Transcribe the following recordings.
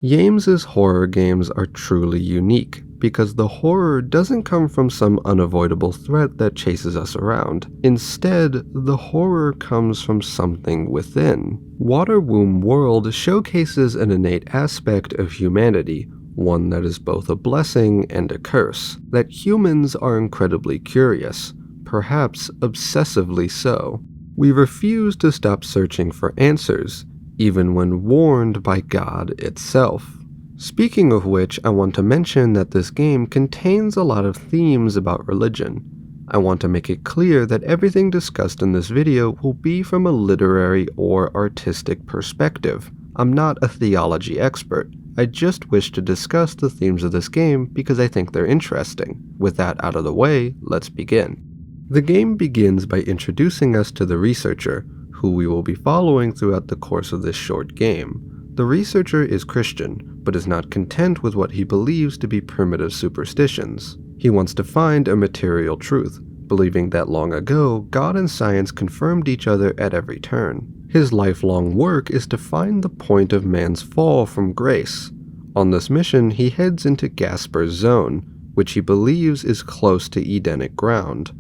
Yames's horror games are truly unique because the horror doesn't come from some unavoidable threat that chases us around. Instead, the horror comes from something within. Waterwomb World showcases an innate aspect of humanity, one that is both a blessing and a curse, that humans are incredibly curious, perhaps obsessively so. We refuse to stop searching for answers, even when warned by God itself. Speaking of which, I want to mention that this game contains a lot of themes about religion. I want to make it clear that everything discussed in this video will be from a literary or artistic perspective. I'm not a theology expert. I just wish to discuss the themes of this game because I think they're interesting. With that out of the way, let's begin. The game begins by introducing us to the researcher, who we will be following throughout the course of this short game. The researcher is Christian, but is not content with what he believes to be primitive superstitions. He wants to find a material truth, believing that long ago, God and science confirmed each other at every turn. His lifelong work is to find the point of man's fall from grace. On this mission, he heads into Gasper's Zone, which he believes is close to Edenic ground.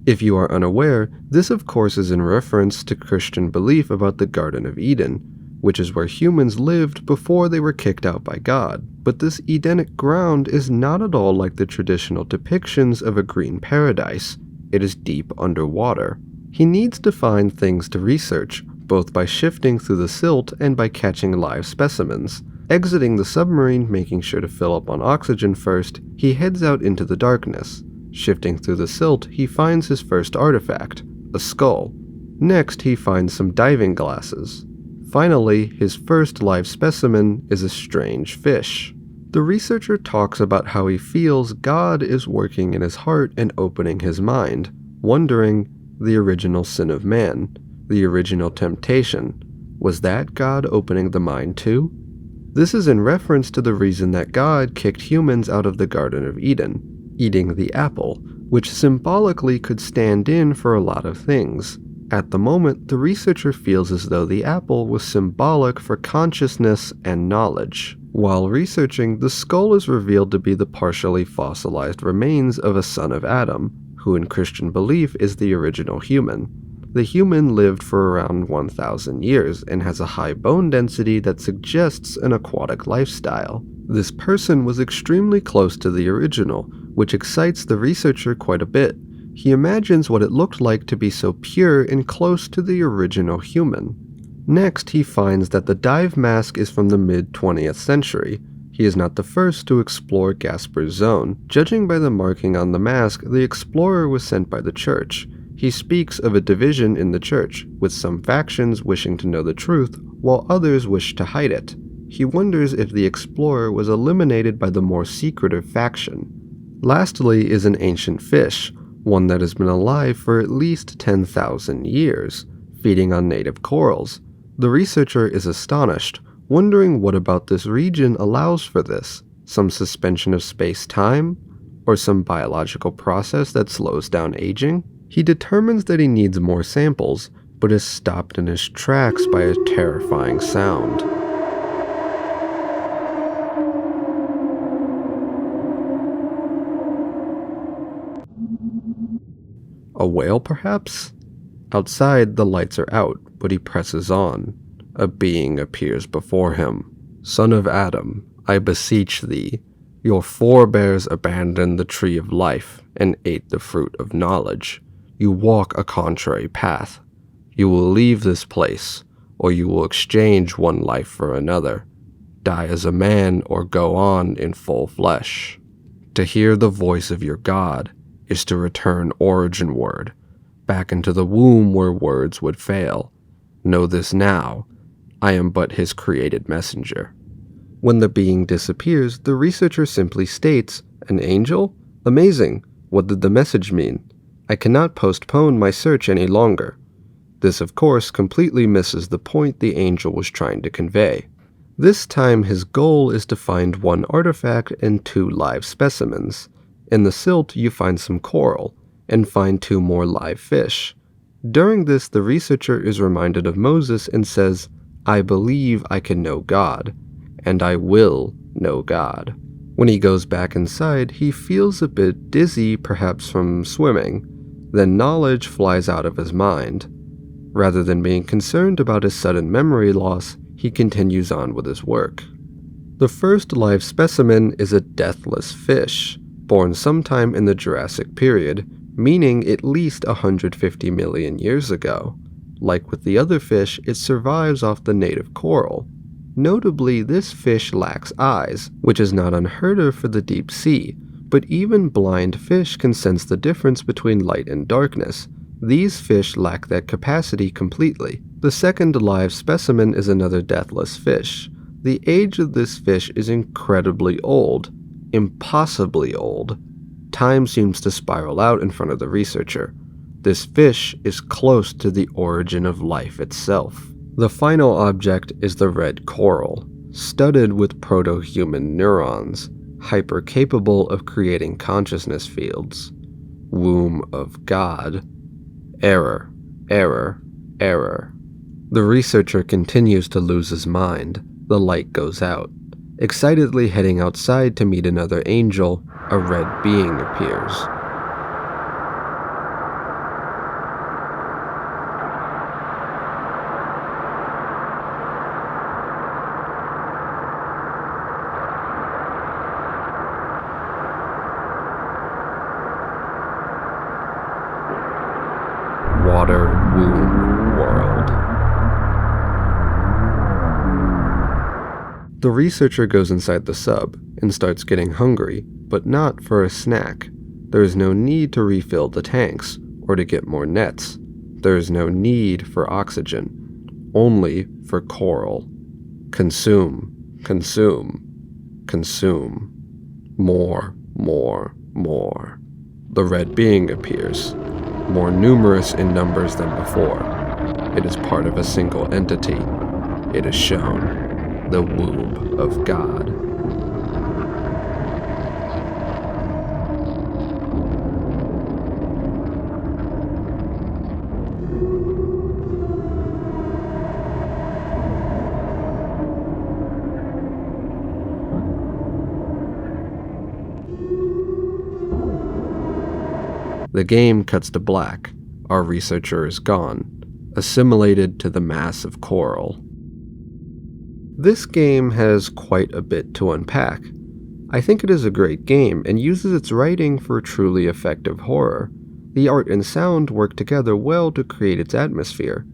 If you are unaware, this of course is in reference to Christian belief about the Garden of Eden, which is where humans lived before they were kicked out by God. But this Edenic ground is not at all like the traditional depictions of a green paradise. It is deep underwater. He needs to find things to research, both by shifting through the silt and by catching live specimens. Exiting the submarine, making sure to fill up on oxygen first, he heads out into the darkness. Shifting through the silt, he finds his first artifact, a skull. Next, he finds some diving glasses. Finally, his first live specimen is a strange fish. The researcher talks about how he feels God is working in his heart and opening his mind, wondering, the original sin of man, the original temptation. Was that God opening the mind too? This is in reference to the reason that God kicked humans out of the Garden of Eden, eating the apple, which symbolically could stand in for a lot of things. At the moment, the researcher feels as though the apple was symbolic for consciousness and knowledge. While researching, the skull is revealed to be the partially fossilized remains of a son of Adam, who in Christian belief is the original human. The human lived for around 1,000 years and has a high bone density that suggests an aquatic lifestyle. This person was extremely close to the original, which excites the researcher quite a bit. He imagines what it looked like to be so pure and close to the original human. Next, he finds that the dive mask is from the mid-20th century. He is not the first to explore Gasper's Zone. Judging by the marking on the mask, the explorer was sent by the church. He speaks of a division in the church, with some factions wishing to know the truth, while others wish to hide it. He wonders if the explorer was eliminated by the more secretive faction. Lastly is an ancient fish, one that has been alive for at least 10,000 years, feeding on native corals. The researcher is astonished, wondering what about this region allows for this. Some suspension of space-time? Or some biological process that slows down aging? He determines that he needs more samples, but is stopped in his tracks by a terrifying sound. A whale, perhaps? Outside, the lights are out, but he presses on. A being appears before him. Son of Adam, I beseech thee, your forebears abandoned the tree of life and ate the fruit of knowledge. You walk a contrary path. You will leave this place, or you will exchange one life for another. Die as a man or go on in full flesh. To hear the voice of your God is to return origin-ward, back into the womb where words would fail. Know this now, I am but his created messenger. When the being disappears, the researcher simply states, an angel? Amazing, what did the message mean? I cannot postpone my search any longer. This of course completely misses the point the angel was trying to convey. This time his goal is to find one artifact and 2 live specimens. In the silt, you find some coral, and find 2 more live fish. During this, the researcher is reminded of Moses and says, I believe I can know God. and I will know God. When he goes back inside, he feels a bit dizzy, perhaps from swimming. Then knowledge flies out of his mind. Rather than being concerned about his sudden memory loss, he continues on with his work. The first live specimen is a deathless fish, born sometime in the Jurassic period, meaning at least 150 million years ago. Like with the other fish, it survives off the native coral. Notably, this fish lacks eyes, which is not unheard of for the deep sea, but even blind fish can sense the difference between light and darkness. These fish lack that capacity completely. The second live specimen is another deathless fish. The age of this fish is incredibly old, impossibly old. Time seems to spiral out in front of the researcher. This fish is close to the origin of life itself. The final object is the red coral, studded with proto-human neurons, hyper-capable of creating consciousness fields. Womb of God. Error, error, error. The researcher continues to lose his mind. The light goes out. Excitedly heading outside to meet another angel, a red being appears. Water Womb World. The researcher goes inside the sub and starts getting hungry, but not for a snack. There is no need to refill the tanks or to get more nets. There is no need for oxygen, only for coral. Consume, consume, consume. More, more, more. The red being appears, more numerous in numbers than before. It is part of a single entity. It is shown, the womb of God. The game cuts to black. Our researcher is gone, assimilated to the mass of coral. This game has quite a bit to unpack. I think it is a great game and uses its writing for truly effective horror. The art and sound work together well to create its atmosphere.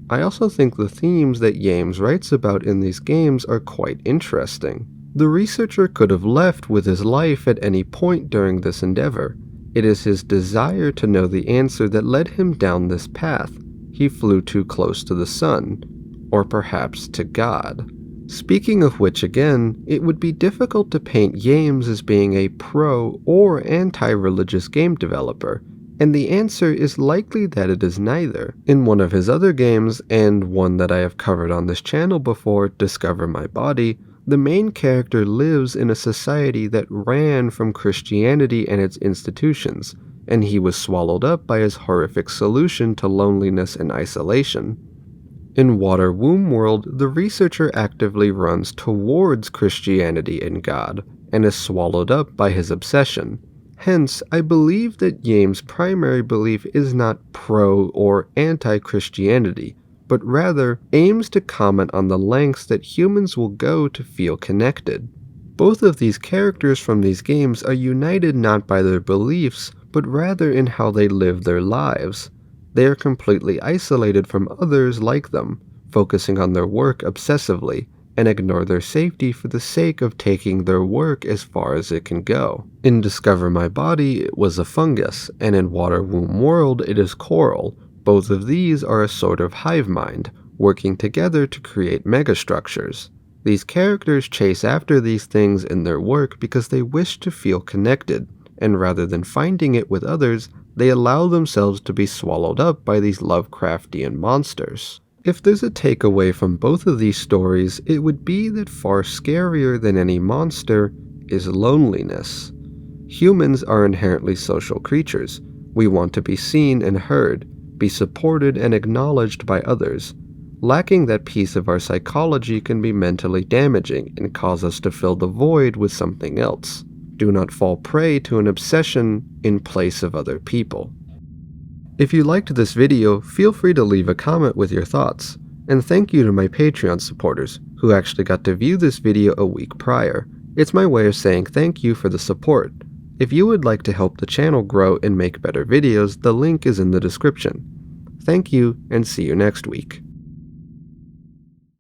I also think the themes that Yames writes about in these games are quite interesting. The researcher could have left with his life at any point during this endeavor. It is his desire to know the answer that led him down this path. He flew too close to the sun, or perhaps to God. Speaking of which again, it would be difficult to paint Yames as being a pro or anti-religious game developer, and the answer is likely that it is neither. In one of his other games, and one that I have covered on this channel before, Discover My Body, the main character lives in a society that ran from Christianity and its institutions, and he was swallowed up by his horrific solution to loneliness and isolation. In Water Womb World, the researcher actively runs towards Christianity and God, and is swallowed up by his obsession. Hence, I believe that Yames' primary belief is not pro or anti-Christianity, but rather aims to comment on the lengths that humans will go to feel connected. Both of these characters from these games are united not by their beliefs, but rather in how they live their lives. They are completely isolated from others like them, focusing on their work obsessively, and ignore their safety for the sake of taking their work as far as it can go. In Discover My Body, it was a fungus, and in Water Womb World, it is coral. Both of these are a sort of hive mind, working together to create megastructures. These characters chase after these things in their work because they wish to feel connected, and rather than finding it with others, they allow themselves to be swallowed up by these Lovecraftian monsters. If there's a takeaway from both of these stories, it would be that far scarier than any monster is loneliness. Humans are inherently social creatures. We want to be seen and heard, be supported and acknowledged by others. Lacking that piece of our psychology can be mentally damaging and cause us to fill the void with something else. Do not fall prey to an obsession in place of other people. If you liked this video, feel free to leave a comment with your thoughts. And thank you to my Patreon supporters, who actually got to view this video a week prior. It's my way of saying thank you for the support. If you would like to help the channel grow and make better videos, the link is in the description. Thank you, and see you next week.